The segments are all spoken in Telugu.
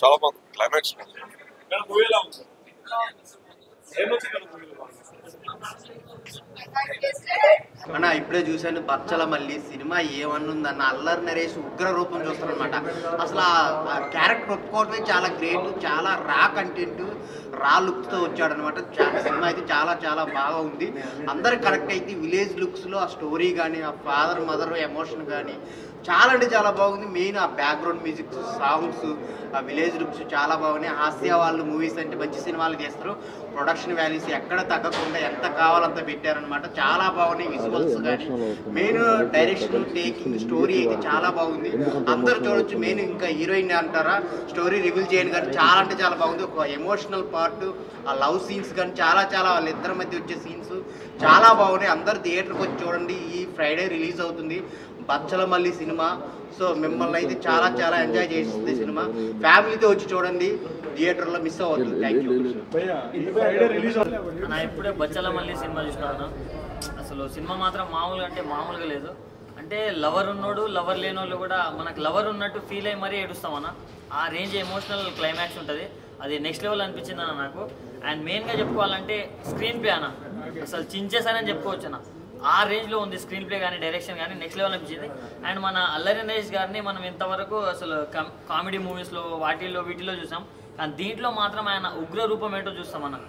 చాలా బాగుంది క్లైమాక్స్. అన్న ఇప్పుడే చూశాను బచ్చల మల్లి సినిమా ఏమన్నుందన్న అల్లరి నరేష్ ఉగ్ర రూపం చూస్తారనమాట. అసలు ఆ క్యారెక్టర్ ఒప్పుకోవడమే చాలా గ్రేట్, చాలా రా కంటెంట్, రా లుక్స్తో వచ్చాడనమాట. సినిమా అయితే చాలా చాలా బాగా ఉంది. అందరు కరెక్ట్ అయితే విలేజ్ లుక్స్లో ఆ స్టోరీ కానీ, ఆ ఫాదర్ మదర్ ఎమోషన్ కానీ చాలా అంటే చాలా బాగుంది. మెయిన్ ఆ బ్యాక్గ్రౌండ్ మ్యూజిక్, సాంగ్స్, ఆ విలేజ్ లుక్స్ చాలా బాగున్నాయి. హాస్య వాళ్ళు మూవీస్ అంటే మంచి సినిమాలు చేస్తారు. ప్రొడక్షన్ వాల్యూస్ ఎక్కడ తగ్గకుండా ఎంత కావాలంత పెట్టారనమాట. చాలా బాగున్నాయి విజువల్స్ కానీ, మెయిన్ డైరెక్షన్, టేకింగ్, స్టోరీ అయితే చాలా బాగుంది. అందరూ చూడొచ్చు. మెయిన్ ఇంకా హీరోయిన్ అంటారా, స్టోరీ రివీల్ చేయను కానీ చాలా అంటే చాలా బాగుంది. ఒక ఎమోషనల్ పార్ట్, ఆ లవ్ సీన్స్ కానీ చాలా చాలా వాళ్ళిద్దరి మధ్య వచ్చే సీన్స్ చాలా బాగున్నాయి. అందరు థియేటర్కి వచ్చి చూడండి. ఈ ఫ్రైడే రిలీజ్ అవుతుంది బచ్చల మల్లి సినిమా. సో మిమ్మల్ని అయితే చాలా చాలా ఎంజాయ్ చేస్తుంది సినిమా. ఫ్యామిలీతో వచ్చి చూడండి, థియేటర్లో మిస్ అవ్వద్దు. Thank you. నా ఇప్పుడే బచ్చల మల్లి సినిమా చూసినాను. అసలు సినిమా మాత్రం మామూలుగా అంటే మామూలుగా లేదు. అంటే లవర్ ఉన్నోడు లవర్ లేనోళ్ళు కూడా మనకు లవర్ ఉన్నట్టు ఫీల్ అయ్యి మరీ ఏడుస్తామన్నా. ఆ రేంజ్ ఎమోషనల్ క్లైమాక్స్ ఉంటుంది. అది నెక్స్ట్ లెవెల్ అనిపించింది అన్న నాకు. అండ్ మెయిన్గా చెప్పుకోవాలంటే స్క్రీన్ ప్లే అన్న అసలు చించేసానని చెప్పుకోవచ్చు అన్న. ఆ రేంజ్లో ఉంది స్క్రీన్ ప్లే కానీ, డైరెక్షన్ కానీ నెక్స్ట్ లెవెల్ అనిపించింది. అండ్ మన అల్లరి నరేష్ గారిని మనం ఇంతవరకు అసలు కామెడీ మూవీస్లో వీటిలో చూసాం. కానీ దీంట్లో మాత్రం ఆయన ఉగ్ర రూపం ఏంటో చూస్తామన్న.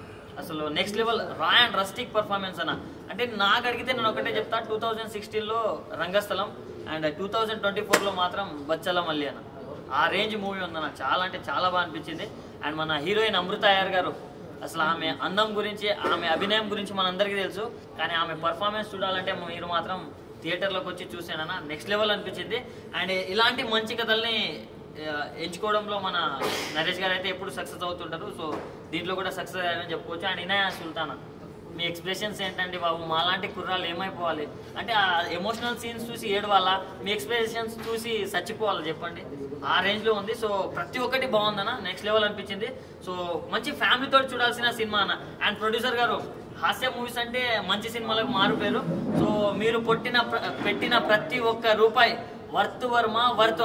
అసలు నెక్స్ట్ లెవెల్ రా అండ్ రస్టిక్ పర్ఫార్మెన్స్ అన్న. అంటే నాకు అడిగితే నేను ఒకటే చెప్తా, 2016లో రంగస్థలం అండ్ 2024లో మాత్రం బచ్చల మల్లి అన్న. ఆ రేంజ్ మూవీ ఉందన్న. చాలా అంటే చాలా బాగా అనిపించింది. అండ్ మన హీరోయిన్ అమృత అయ్యర్ గారు అసలు ఆమె అందం గురించి, ఆమె అభినయం గురించి మనందరికీ తెలుసు. కానీ ఆమె పర్ఫార్మెన్స్ చూడాలంటే మీరు మాత్రం థియేటర్లోకి వచ్చి చూసానన్న. నెక్స్ట్ లెవెల్ అనిపించింది. అండ్ ఇలాంటి మంచి కథల్ని ఎంచుకోవడంలో మన నరేష్ గారు అయితే ఎప్పుడు సక్సెస్ అవుతుంటారు. సో దీంట్లో కూడా సక్సెస్ అయ్యారని చెప్పుకోవచ్చు. And Inaya Sultana, me expressions ఏంటండి బాబు, మాలాంటి కుర్రాలు ఏమైపోవాలి అంటే ఆ ఎమోషనల్ సీన్స్ చూసి ఏడవాలా, మీ ఎక్స్ప్రెషన్స్ చూసి చచ్చిపోవాలా చెప్పండి. ఆ రేంజ్లో ఉంది. సో ప్రతి ఒక్కటి బాగుందన్న. నెక్స్ట్ లెవెల్ అనిపించింది. సో మంచి ఫ్యామిలీతో చూడాల్సిన సినిమా అన్న. అండ్ ప్రొడ్యూసర్ గారు హాస్య మూవీస్ అంటే మంచి సినిమాలకు మారుపేరు. సో మీరు పెట్టిన ప్రతి ఒక్క రూపాయి వర్త్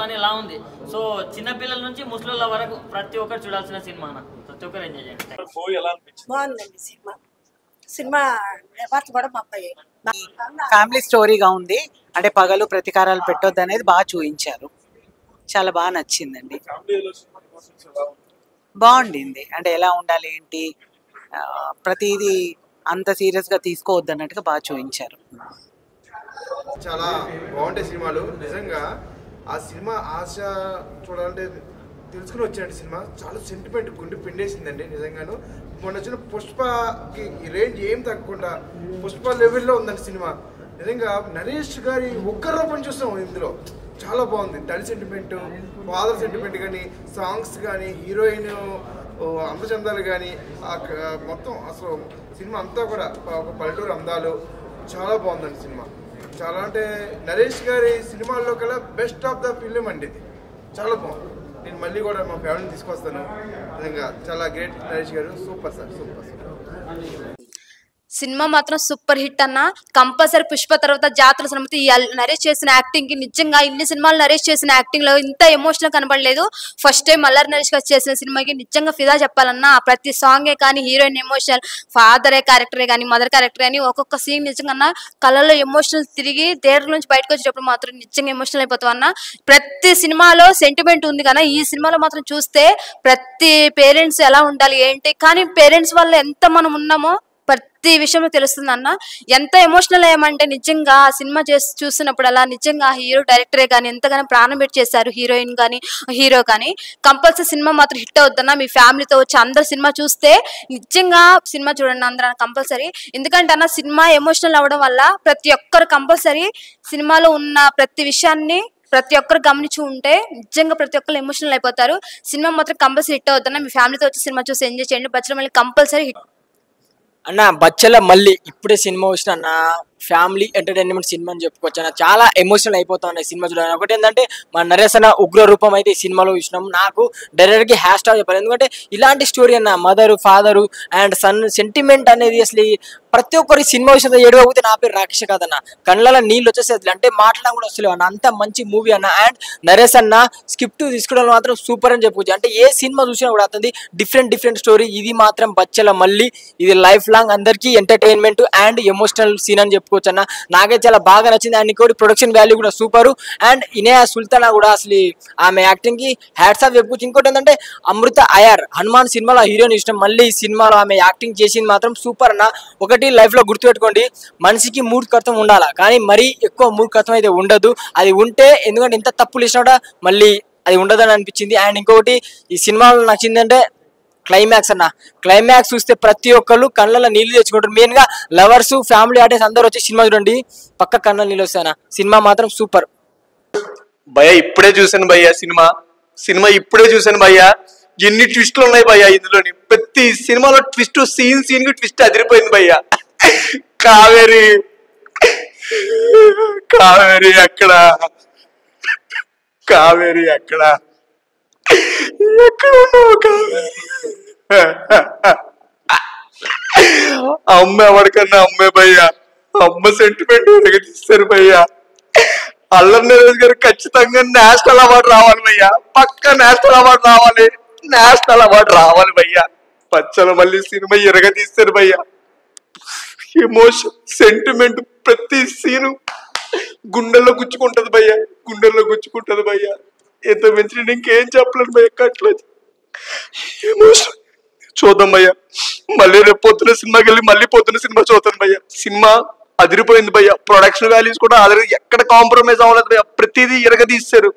అని ఎలా ఉంది. సో చిన్నపిల్లల నుంచి ముసలిళ్ళ వరకు ప్రతి ఒక్కరు చూడాల్సిన సినిమా అన్న. ప్రతి ఒక్కరు ఎంజాయ్ చేయండి. బాగుందండి సినిమా కూడా ఫ్యామిలీ స్టోరీగా ఉంది. అంటే పగలు ప్రతీకారాలు పెట్టొద్దు అనేది బాగా చూపించారు. చాలా బాగా నచ్చిందండి. బాగుండింది. అంటే ఎలా ఉండాలి ఏంటి, ప్రతిదీ అంత సీరియస్గా తీసుకోవద్దు అన్నట్టుగా బాగా చూపించారు. చాలా బాగుంటాయి సినిమాలు. నిజంగా ఆ సినిమా ఆశ చూడాలంటే తెలుసుకుని వచ్చాడు సినిమా. చాలా సెంటిమెంట్ గుండె పిండేసిందండి నిజంగాను. మొన్న వచ్చిన పుష్పకి రేంజ్ ఏం తగ్గకుండా పుష్ప లెవెల్లో ఉందండి సినిమా. నిజంగా నరేష్ గారి ఒక్క రూపం చూస్తాం ఇందులో. చాలా బాగుంది. తల్లి సెంటిమెంట్, ఫాదర్ సెంటిమెంట్ కానీ, సాంగ్స్ కానీ, హీరోయిన్ అందచందాలు కానీ, మొత్తం అసలు సినిమా అంతా కూడా ఒక పల్లెటూరు అందాలు. చాలా బాగుందండి సినిమా. చాలా అంటే నరేష్ గారి సినిమాల్లో కల్లా బెస్ట్ ఆఫ్ ద ఫిలిం అండి ఇది. చాలా బాగుంది. నేను మళ్ళీ కూడా మా ఫ్యామిలీని తీసుకొస్తాను. నిజంగా చాలా గ్రేట్ నరేష్ గారు. Super sir, super sir. Cinema మాత్రం సూపర్ హిట్ అన్న. కంపల్సరీ పుష్ప తర్వాత జాతర సమితి నరేష్ చేసిన యాక్టింగ్ కి నిజంగా ఇన్ని సినిమాలు నరేష్ చేసిన యాక్టింగ్ లో ఇంత ఎమోషనల్ కనబడలేదు. ఫస్ట్ టైం అల్లరి నరేష్ గారు చేసిన సినిమాకి నిజంగా ఫిదా చెప్పాలన్నా. ప్రతి సాంగే కానీ, హీరోయిన్ ఎమోషనల్, ఫాదరే క్యారెక్టరే కానీ, మదర్ క్యారెక్టర్ కానీ, ఒక్కొక్క సీన్ నిజంగా కళ్ళలో ఎమోషనల్ తిరిగి థియేటర్ నుంచి బయటకు వచ్చేటప్పుడు మాత్రం నిజంగా ఎమోషనల్ అయిపోతాం అన్న. ప్రతి సినిమాలో సెంటిమెంట్ ఉంది కానీ ఈ సినిమాలో మాత్రం చూస్తే ప్రతి పేరెంట్స్ ఎలా ఉండాలి ఏంటి, కానీ పేరెంట్స్ వల్ల ఎంత మనం ఉన్నామో ప్రతి విషయంలో తెలుస్తుంది అన్న. ఎంత ఎమోషనల్ అయ్యామంటే నిజంగా ఆ సినిమా చూస్తున్నప్పుడు అలా నిజంగా హీరో డైరెక్టరే కానీ ఎంతగానో ప్రాణం పెట్టి చేశారు. హీరోయిన్ కానీ హీరో కానీ. కంపల్సరీ సినిమా మాత్రం హిట్ అవుద్దన్న. మీ ఫ్యామిలీతో వచ్చి అందరు సినిమా చూస్తే నిజంగా సినిమా చూడండి అందరూ కంపల్సరీ. ఎందుకంటే అన్న సినిమా ఎమోషనల్ అవ్వడం వల్ల ప్రతి ఒక్కరు కంపల్సరీ సినిమాలో ఉన్న ప్రతి విషయాన్ని ప్రతి ఒక్కరు గమనించి ఉంటే నిజంగా ప్రతి ఒక్కరు ఎమోషనల్ అయిపోతారు. సినిమా మాత్రం కంపల్సరీ హిట్ అవుద్దన్న. మీ ఫ్యామిలీతో వచ్చి సినిమా చూసి ఎంజాయ్ చేయండి. బచ్చల మల్లి కంపల్సరీ హిట్ అన్న. బచ్చల మల్లి ఇప్పుడే సినిమా వచ్చిన అన్న, ఫ్యామిలీ ఎంటర్టైన్మెంట్ సినిమా అని చెప్పుకోవచ్చు అన్న. చాలా ఎమోషనల్ అయిపోతాను సినిమా చూడాలి. ఒకటి ఏంటంటే మన నరేష్ అన్న ఉగ్ర రూపం అయితే ఈ సినిమాలో చూసినాం. నాకు డైరెక్ట్గా హ్యాష్ ట్యాగ్ చెప్పాలి, ఎందుకంటే ఇలాంటి స్టోరీ అన్న mother father and son sentiment అనేది అసలు ప్రతి ఒక్కరి సినిమా విషయంలో ఏడవకపోతే నా పేరు రాకేష్ కాదన్న. కళ్ళలో నీళ్ళు వచ్చేసేది అంటే మాట్లాడడం కూడా వస్తలేవు అన్న, అంత మంచి మూవీ అన్న. అండ్ నరేష్ అన్న స్క్రిప్ట్ తీసుకోవడం మాత్రం సూపర్ అని చెప్పుకోవచ్చు. అంటే ఏ సినిమా చూసినా కూడా అతనిది డిఫరెంట్ స్టోరీ. ఇది మాత్రం బచ్చల మళ్ళీ ఇది లైఫ్ లాంగ్ అందరికీ ఎంటర్టైన్మెంట్ అండ్ ఎమోషనల్ సీన్ అని చెప్పుకోవచ్చు అన్న. నాకైతే చాలా బాగా నచ్చింది. అండ్ ఇంకోటి ప్రొడక్షన్ వాల్యూ కూడా సూపర్. అండ్ ఇనేయా సుల్తానా కూడా అసలు ఆమె యాక్టింగ్ కి హ్యాట్స్ ఆఫ్ చెప్పుకోవచ్చు. ఇంకోటి ఏంటంటే అమృత అయ్యర్ హనుమాన్ సినిమాలో హీరోయిన్ ఇష్టం, మళ్ళీ ఈ సినిమాలో ఆమె యాక్టింగ్ చేసింది మాత్రం సూపర్ అన్న. ఒకటి లైఫ్ లో గుర్తుపెట్టుకోండి, మనిషికి మూర్ఖత్వం ఉండాలా, కానీ మరీ ఎక్కువ మూర్ఖత్వం అయితే ఉండదు. అది ఉంటే ఎందుకంటే ఎంత తప్పులు ఇచ్చినా కూడా మళ్ళీ అది ఉండదని అనిపించింది. అండ్ ఇంకొకటి ఈ సినిమాలో నచ్చిందంటే క్లైమాక్స్ అన్న. క్లైమాక్స్ చూస్తే ప్రతి ఒక్కళ్ళు కళ్ళల్లో నీళ్లు తెచ్చుకుంటారు. మెయిన్ గా లవర్స్ ఫ్యామిలీ ఆర్టిస్ట్ అందరూ వచ్చి సినిమా చూడండి, పక్క కళ్ళ నీళ్ళు వస్తాయన్న. సినిమా మాత్రం సూపర్ భయ్యా. ఇప్పుడే చూసాను భయ్యా సినిమా ఇప్పుడే చూసాను భయ్యా. ఎన్ని ట్విస్టులు ఉన్నాయి భయ్యా ఇందులోని. ప్రతి సినిమాలో ట్విస్ట్ సీన్ కి ట్విస్ట్ అదిరిపోయింది భయ్యా. కావేరి అక్కడ ఉన్నావు కావేరి? అమ్మ ఎవరికన్నా అమ్మే భయ్యా. అమ్మ సెంటిమెంట్ తీస్తారు భయ్యా. అల్లరి నరేష్ గారు ఖచ్చితంగా నేషనల్ అవార్డు రావాలి భయ్యా. పక్క నేషనల్ అవార్డు రావాలి భయ్యా. పచ్చల మళ్ళీ సినిమా తీస్తారు భయ్యా. ఎమోషన్ సెంటిమెంట్ ప్రతి సీను గుండెల్లో గుచ్చుకుంటది భయ్యా. ఎంత మంచి ఇంకేం చెప్పలేను భయ్యా. కట్లేదు ఎమోషన్. చూద్దాం భయ్యా, మళ్ళీ రేపు పొద్దున సినిమాకి వెళ్ళి మళ్ళీ పొద్దున సినిమా చూద్దాం భయ్యా. సినిమా అదిరిపోయింది భయ్యా. ప్రొడక్షన్ వాల్యూస్ కూడా ఎక్కడ కాంప్రమైజ్ అవ్వలేదు భయ్యా. ప్రతిదీ ఇరగదీస్తారు.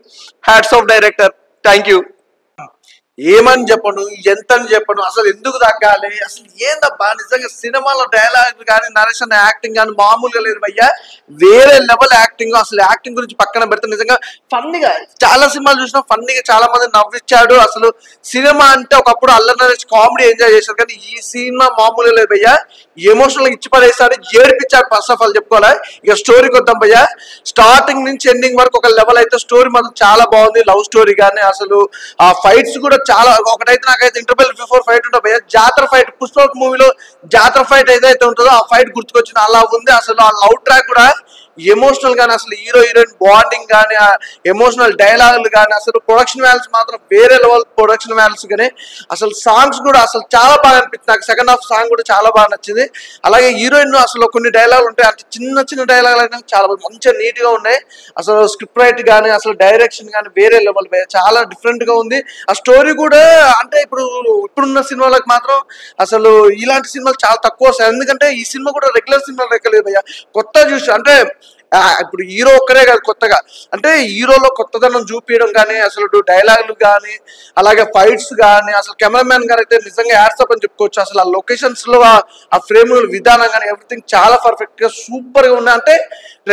Hats off director. Thank you. ఏమని చెప్పను, ఎంత అని చెప్పను, అసలు ఎందుకు తగ్గాలి, అసలు ఏందబ్బా నిజంగా సినిమాలో డైలాగ్ కానీ నరేష్ అన్న యాక్టింగ్ కానీ మామూలుగా లేదు భయ్యా. వేరే లెవెల్ యాక్టింగ్. అసలు యాక్టింగ్ గురించి పక్కన పెడితే నిజంగా ఫన్నీగా చాలా సినిమాలు చూసినా ఫన్నీగా చాలా మంది నవ్విచ్చాడు. అసలు సినిమా అంటే ఒకప్పుడు అల్లరి నరేష్ కామెడీ ఎంజాయ్ చేశారు, కానీ ఈ సినిమా మామూలుగా లేదు భయ్యా. ఎమోషనల్ గా ఇచ్చి పడేసాడు, ఏడిపించాడు. ఫస్ట్ ఆఫ్ ఆల్ చెప్పుకోవాలి. ఇక స్టోరీకి వద్దాం భయ్యా. స్టార్టింగ్ నుంచి ఎండింగ్ వరకు ఒక లెవెల్ అయితే స్టోరీ మాత్రం చాలా బాగుంది. లవ్ స్టోరీ కానీ అసలు ఆ ఫైట్స్ కూడా చాలా. ఒకటైతే నాకైతే ఇంటర్వెల్ బిఫోర్ ఫైట్ ఉంటుంది భయ్యా, జాతర ఫైట్. పుష్ప మూవీలో జాతర ఫైట్ ఏదైతే ఉంటుందో ఆ ఫైట్ గుర్తుకొచ్చింది, అలా ఉంది. అసలు ఆ లవ్ ట్రాక్ కూడా ఎమోషనల్ గానీ, అసలు హీరో హీరోయిన్ బాండింగ్ కానీ, ఎమోషనల్ డైలాగులు కానీ, అసలు ప్రొడక్షన్ వాల్యూస్ మాత్రం వేరే లెవెల్ ప్రొడక్షన్ వాల్యూస్ కానీ, అసలు సాంగ్స్ కూడా అసలు చాలా బాగా అనిపించింది. నాకు సెకండ్ హాఫ్ సాంగ్ కూడా చాలా బాగా నచ్చింది. అలాగే హీరోయిన్ అసలు కొన్ని డైలాగులు ఉంటాయి, అంటే చిన్న డైలాగులు అయినా చాలా మంచిగా నీట్ గా ఉన్నాయి. అసలు స్క్రిప్ట్ రైట్ కానీ, అసలు డైరెక్షన్ కానీ వేరే లెవెల్, చాలా డిఫరెంట్ గా ఉంది. ఆ స్టోరీ కూడా అంటే ఇప్పుడున్న సినిమాలకు మాత్రం అసలు ఇలాంటి సినిమాలు చాలా తక్కువ వస్తాయి. ఎందుకంటే ఈ సినిమా కూడా రెగ్యులర్ సినిమాలు లెక్కలేదు భయ్యా. కొత్త చూసి అంటే ఇప్పుడు హీరో ఒక్కరే కాదు, కొత్తగా అంటే హీరోలో కొత్తదనం చూపించడం కానీ, అసలు డైలాగులు కానీ, అలాగే ఫైట్స్ కానీ, అసలు కెమెరామ్యాన్ గారు అయితే నిజంగా యాడ్సప్ అని చెప్పుకోవచ్చు. అసలు ఆ లొకేషన్స్ లో ఆ ఫ్రేమ్ విధానం కానీ ఎవ్రీథింగ్ చాలా పర్ఫెక్ట్ గా సూపర్ గా ఉన్నాయి. అంటే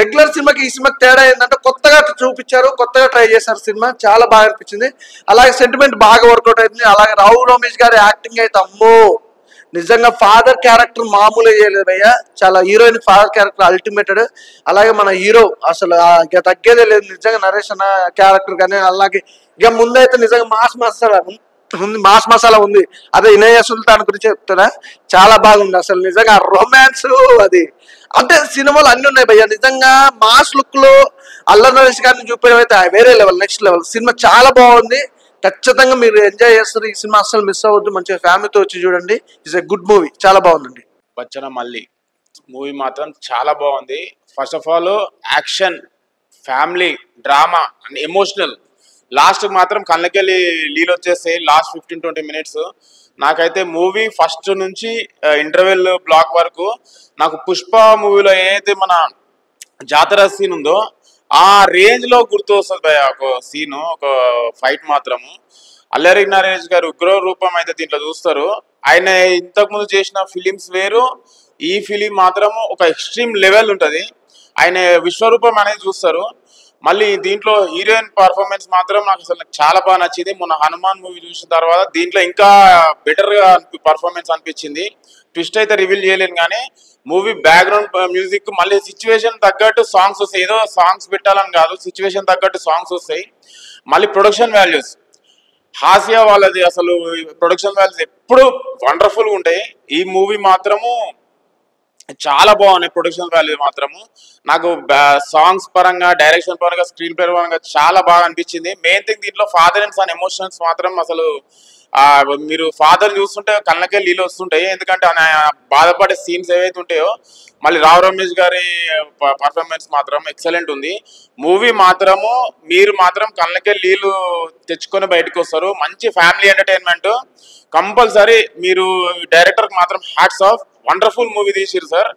రెగ్యులర్ సినిమాకి ఈ సినిమాకి తేడా ఏంటంటే కొత్తగా చూపించారు, కొత్తగా ట్రై చేశారు. సినిమా చాలా బాగా అనిపించింది. అలాగే సెంటిమెంట్ బాగా వర్కౌట్ అయింది. అలాగే రావు రమేష్ గారి యాక్టింగ్ అయితే అమ్మో నిజంగా ఫాదర్ క్యారెక్టర్ మామూలుగా చేయలేదు భయ్యా. చాలా హీరోయిన్ ఫాదర్ క్యారెక్టర్ అల్టిమేటెడ్. అలాగే మన హీరో అసలు ఇక తగ్గేదే లేదు నిజంగా నరేష్ అన్న క్యారెక్టర్ కానీ. అలాగే ఇక ముందైతే నిజంగా మాస్ మసాలా ఉంది. అదే ఇనేయా సుల్తాన్ గురించి చెప్తారా, చాలా బాగుంది. అసలు నిజంగా రొమాన్స్ అది అంటే సినిమాలు అన్ని ఉన్నాయి భయ్యా. నిజంగా మాస్ లుక్ లో అల్లరి నరేష్ గారిని చూపించడం అయితే వేరే లెవెల్, నెక్స్ట్ లెవెల్. సినిమా చాలా బాగుంది, ఖచ్చితంగా మీరు ఎంజాయ్ చేస్తారు. ఈ సినిమా అసలు మిస్ అవ్వద్దు, మంచిగా ఫ్యామిలీతో వచ్చి చూడండి. ఇట్స్ ఎ గుడ్ మూవీ, చాలా బాగుందండి. బచ్చన మళ్ళీ మూవీ మాత్రం చాలా బాగుంది. First of all action, family, drama and emotional. Last మాత్రం కళ్ళకెళ్ళి నీళ్ళు వచ్చేస్తాయి లాస్ట్ 15-20 మినిట్స్. నాకైతే మూవీ ఫస్ట్ నుంచి ఇంటర్వెల్ బ్లాక్ వరకు నాకు పుష్ప మూవీలో ఏదైతే మన జాతర సీన్ ఉందో ఆ రేంజ్ లో గుర్తు వస్తుంది భయ. ఒక సీను, ఒక ఫైట్ మాత్రము అల్లరి నరేష్ గారు ఉగ్ర రూపం అయితే దీంట్లో చూస్తారు. ఆయన ఇంతకు ముందు చేసిన ఫిలిమ్స్ వేరు, ఈ ఫిలిం మాత్రము ఒక ఎక్స్ట్రీమ్ లెవెల్ ఉంటది. ఆయన విశ్వరూపం అనేది చూస్తారు. మళ్ళీ దీంట్లో హీరోయిన్ పర్ఫార్మెన్స్ మాత్రం నాకు అసలు చాలా బాగా నచ్చింది. మొన్న హనుమాన్ మూవీ చూసిన తర్వాత దీంట్లో ఇంకా బెటర్ గా పర్ఫార్మెన్స్ అనిపించింది. ట్విస్ట్ అయితే రివీల్ చేయలేను కానీ మూవీ బ్యాక్గ్రౌండ్ మ్యూజిక్ మళ్ళీ సిచ్యువేషన్ తగ్గట్టు సాంగ్స్ వస్తాయి. ఏదో సాంగ్స్ పెట్టాలని కాదు, సిచ్యువేషన్ తగ్గట్టు సాంగ్స్ వస్తాయి. మళ్ళీ ప్రొడక్షన్ వాల్యూస్ హాస్య వాళ్ళది అసలు ప్రొడక్షన్ వాల్యూస్ ఎప్పుడు వండర్ఫుల్గా ఉంటాయి. ఈ మూవీ మాత్రము చాలా బాగున్నాయి. ప్రొడక్షన్ వాల్యూ మాత్రము నాకు సాంగ్స్ పరంగా, డైరెక్షన్ పరంగా, స్క్రీన్ ప్లే పరంగా చాలా బాగా అనిపించింది. మెయిన్ థింగ్ దీంట్లో ఫాదర్ అండ్ సన్ ఎమోషన్స్ మాత్రం అసలు మీరు ఫాదర్ చూస్తుంటే కళ్ళకే నీళ్ళు వస్తుంటాయి. ఎందుకంటే బాధపడే సీన్స్ ఏవైతే ఉంటాయో. మళ్ళీ రావు రమేష్ గారి పర్ఫార్మెన్స్ మాత్రం ఎక్సలెంట్ ఉంది. మూవీ మాత్రము మీరు మాత్రం కళ్ళకే నీళ్ళు తెచ్చుకొని బయటకు వస్తారు. మంచి ఫ్యామిలీ ఎంటర్టైన్మెంట్ కంపల్సరీ. మీరు డైరెక్టర్కి మాత్రం హ్యాట్స్ ఆఫ్, వండర్ఫుల్ మూవీ తీసిరు సార్.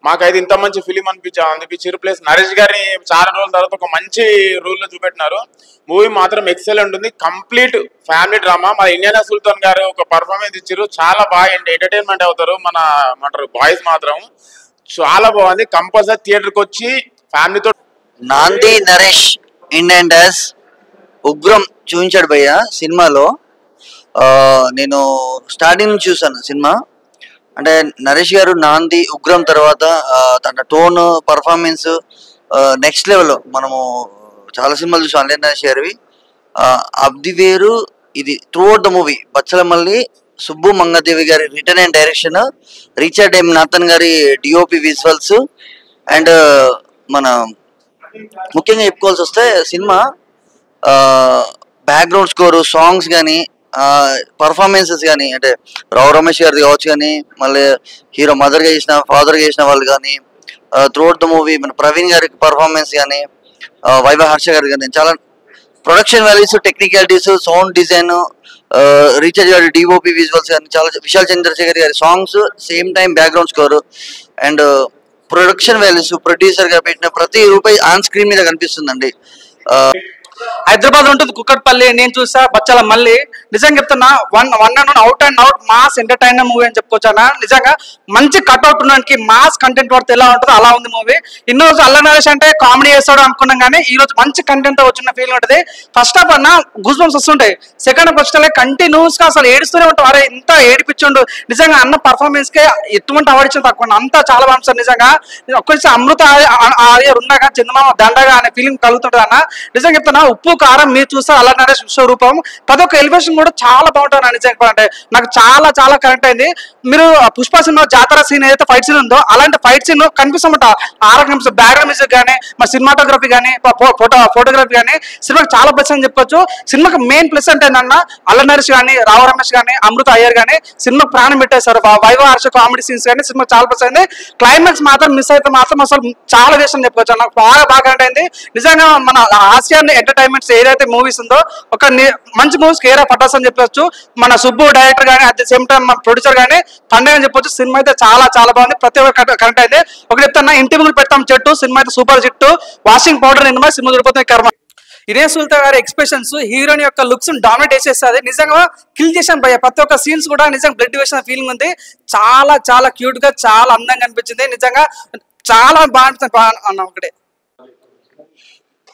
మాకైతే ఇంత మంచి ఫిలిం అనిపించారు. ప్లస్ నరేష్ గారిని చాలా రోజుల తర్వాత ఒక మంచి రోల్ లో చూపెట్టినారు. మూవీ మాత్రం ఎక్సలెంట్ ఉంది, కంప్లీట్ ఫ్యామిలీ డ్రామా. మన ఇండియన్ సుల్తాన్ గారు ఒక పర్ఫార్మెన్స్ ఇచ్చారు, చాలా బాగా ఎంటర్టైన్మెంట్ అవుతారు మన బాయ్స్ మాత్రం. చాలా బాగుంది, కంపల్సరీ థియేటర్కి వచ్చి ఫ్యామిలీతో. నాంది నరేష్ ఇండియన్ డాన్స్ ఉగ్రం చూపించాడు భయ్య సినిమాలో. నేను స్టార్టింగ్ నుంచి చూసాను సినిమా. అంటే నరేష్ గారు నాంది ఉగ్రం తర్వాత తన టోన్ పర్ఫార్మెన్స్ నెక్స్ట్ లెవెల్. మనము చాలా సినిమాలు చూసాం అల్లరి నరేష్ గారివి. అది వేరు ఇది. Throughout the movie Bachhalamalli, Subbu Mangadevi గారి written and direction, Richard M Nathan గారి డిఓపి విజువల్స్, అండ్ మన ముఖ్యంగా చెప్పుకోవాల్సి వస్తే సినిమా బ్యాక్గ్రౌండ్ స్కోరు, సాంగ్స్ కానీ, పర్ఫార్మెన్సెస్ కానీ, అంటే రావు రమేష్ గారిది కావచ్చు కానీ, మళ్ళీ హీరో మదర్గా చేసిన, ఫాదర్గా చేసిన వాళ్ళు కానీ, త్రూఅవుట్ ద మూవీ మన ప్రవీణ్ గారి పర్ఫార్మెన్స్ కానీ, వైభవ్ హర్ష గారి కానీ, చాలా production values, technicalities, sound design, recharge గారి డిఓపి విజువల్స్ కానీ, చాలా విశాల్ చంద్రశేఖర్ గారి songs, same time background score and production values, producer గా పెట్టిన ప్రతి రూపాయి ఆన్ స్క్రీన్ మీద కనిపిస్తుందండి. హైదరాబాద్ ఉంటుంది కుక్కట్పల్లి, నేను చూసా బచ్చాల మళ్ళీ. నిజంగా చెప్తున్నా, one and out and out mass entertainer movie అని చెప్పుకోవచ్చా. నిజంగా మంచి కట్అవుట్ ఉండడానికి మాస్ కంటెంట్ పడితే ఎలా ఉంటుందో అలా ఉంది మూవీ. ఇన్ని రోజు అల్లరి నరేష్ అంటే కామెడీ చేస్తాడు అనుకున్నాం కానీ ఈ రోజు మంచి కంటెంట్ వచ్చిన ఫీల్ ఉంటుంది. ఫస్ట్ హాఫ్ అన్న గూస్ బంప్స్ వస్తుంటాయి, సెకండ్ హాఫ్ వచ్చే కంటిన్యూస్ గా అసలు ఏడుస్తూనే ఉంటాం. అరే ఇంత ఏడిపించుండు. నిజంగా అన్న పర్ఫార్మెన్స్ కే ఎటువంటి అవార్డు ఇచ్చిన తక్కువ, అంతా చాలా బాగుంది సార్. నిజంగా ఒక్కసారి అమృత ఆర్యర్ ఉన్నాగా చందమామ దండగా అనే ఫీలింగ్ కలుగుతుంటుంది అన్న. నిజంగా చెప్తున్నా, ఉప్పు కారం మీరు చూస్తే అల్లరి నరేష్ విశ్వరూపం ప్రతి ఒక్క ఎలివేషన్ కూడా చాలా బాగుంటుంది. నిజంగా చెప్పాలంటే నాకు చాలా చాలా కరెక్ట్ అయింది. మీరు పుష్ప సినిమా జాతర సీన్ ఏదైతే ఫైట్ సీన్ ఉందో అలాంటి ఫైట్ సీన్ కనిపిస్తామట. ఆరోగ్యం బ్యాక్గ్రౌండ్ మ్యూజిక్ కానీ, మా సినిమాటోగ్రఫీ కానీ, ఫోటోగ్రఫీ కానీ సినిమాకి చాలా ప్లస్ అని చెప్పుకోవచ్చు. సినిమాకి మెయిన్ ప్లస్ అంటే ఏంటన్నా, అల్లరి నరేష్ కానీ, రావు రమేష్ కానీ, అమృత అయ్యర్ కానీ సినిమాకి ప్రాణం పెట్టేశారు. వైభవ్ హర్ష కామెడీ సీన్స్ కానీ సినిమా చాలా ప్లస్ అయింది. క్లైమాక్స్ మాత్రం మిస్ అయితే మాత్రం అసలు చాలా వేస్ట్ అని చెప్పుకోవచ్చు. నాకు బాగా కరెక్ట్ అయింది. నిజంగా మన ఆసియాన్ ఎంటర్టైన్మెంట్స్ ఏదైతే మూవీస్ ఉందో ఒక మంచి మూవీస్ కేర్ ఆఫ్ పటాస్ అని చెప్పొచ్చు. మన సుబ్బు డైరెక్టర్ కానీ, అట్ ద సేమ్ టైం మన ప్రొడ్యూసర్ కానీ పండుగ అని చెప్పొచ్చు. సినిమా అయితే చాలా చాలా బాగుంది. ప్రతి ఒక్క కరెక్ట్ అయితే ఒక చెప్తున్నా, ఇంటి ముందు పెడతాం చెట్టు సినిమా అయితే సూపర్ హిట్. వాషింగ్ పౌడర్ నిన్న సినిమా దొరికిపోతుంది కర్మ. ఇరేన్ సుల్తాన్ గారి ఎక్స్ప్రెషన్స్, హీరోయిన్ యొక్క లుక్స్ డామినేట్ చేసేస్తుంది. నిజంగా కిల్ చేశాను భయ్య. ప్రతి ఒక్క సీన్స్ కూడా నిజంగా బ్లడ్ వేసిన ఫీలింగ్ ఉంది. చాలా చాలా క్యూట్ గా చాలా అందంగా అనిపించింది. నిజంగా చాలా బాగుంటుంది అన్న ఒకటే.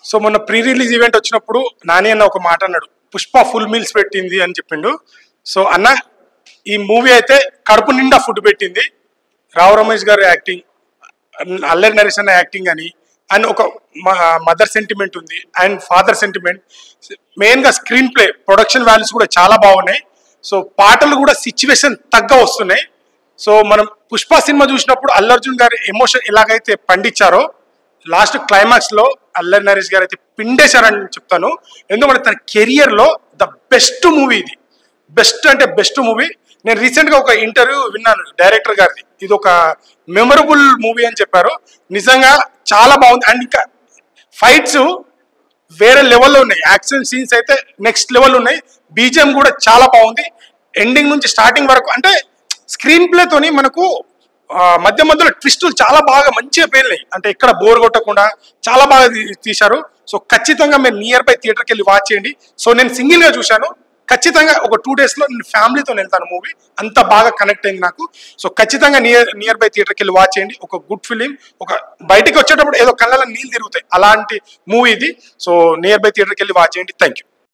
సో మొన్న ప్రీ రిలీజ్ ఈవెంట్ వచ్చినప్పుడు నాని అన్న ఒక మాట అన్నాడు, పుష్ప ఫుల్ మీల్స్ పెట్టింది అని చెప్పిండు. సో అన్న ఈ మూవీ అయితే కడుపు నిండా ఫుడ్ పెట్టింది. రావు రమేష్ గారు యాక్టింగ్, అల్లరి నరేష్ అన్న యాక్టింగ్ అని, అండ్ ఒక మదర్ సెంటిమెంట్ ఉంది అండ్ ఫాదర్ సెంటిమెంట్. మెయిన్గా స్క్రీన్ ప్లే, ప్రొడక్షన్ వాల్యూస్ కూడా చాలా బాగున్నాయి. సో పాటలు కూడా సిచ్యువేషన్ తగ్గ వస్తున్నాయి. సో మనం పుష్ప సినిమా చూసినప్పుడు అల్లు అర్జున్ గారి ఎమోషన్ ఎలాగైతే పండించారో లాస్ట్ క్లైమాక్స్ లో అల్లరి నరేష్ గారు అయితే పిండేశారని చెప్తాను. ఎందుకంటే తన కెరియర్ లో ద బెస్ట్ మూవీ ఇది. బెస్ట్ అంటే బెస్ట్ మూవీ. నేను రీసెంట్ గా ఒక ఇంటర్వ్యూ విన్నాను డైరెక్టర్ గారిది. ఇది ఒక మెమరబుల్ మూవీ అని చెప్పారు. నిజంగా చాలా బాగుంది. అండ్ ఇంకా ఫైట్స్ వేరే లెవెల్లో ఉన్నాయి. యాక్షన్ సీన్స్ అయితే నెక్స్ట్ లెవెల్ ఉన్నాయి. బీజిఎం కూడా చాలా బాగుంది. ఎండింగ్ నుంచి స్టార్టింగ్ వరకు అంటే స్క్రీన్ ప్లేతోని మనకు మధ్య మధ్యలో ట్విస్టులు చాలా బాగా మంచిగా పేర్లేయి. అంటే ఎక్కడ బోర్ కొట్టకుండా చాలా బాగా తీశారు. సో ఖచ్చితంగా మీరు నియర్ బై థియేటర్కి వెళ్ళి వాచ్ చేయండి. సో నేను సింగిల్ గా చూశాను, ఖచ్చితంగా ఒక 2 daysలో నేను ఫ్యామిలీతో వెళ్తాను మూవీ, అంత బాగా కనెక్ట్ అయింది నాకు. సో ఖచ్చితంగా నియర్ బై థియేటర్కి వెళ్ళి వాచ్ చేయండి. ఒక గుడ్ ఫిలిం, ఒక బయటికి వచ్చేటప్పుడు ఏదో కళ్ళలో నీళ్ళు తిరుగుతాయి అలాంటి మూవీ ఇది. సో నియర్ బై థియేటర్కి వెళ్ళి వాచ్ చేయండి. Thank you.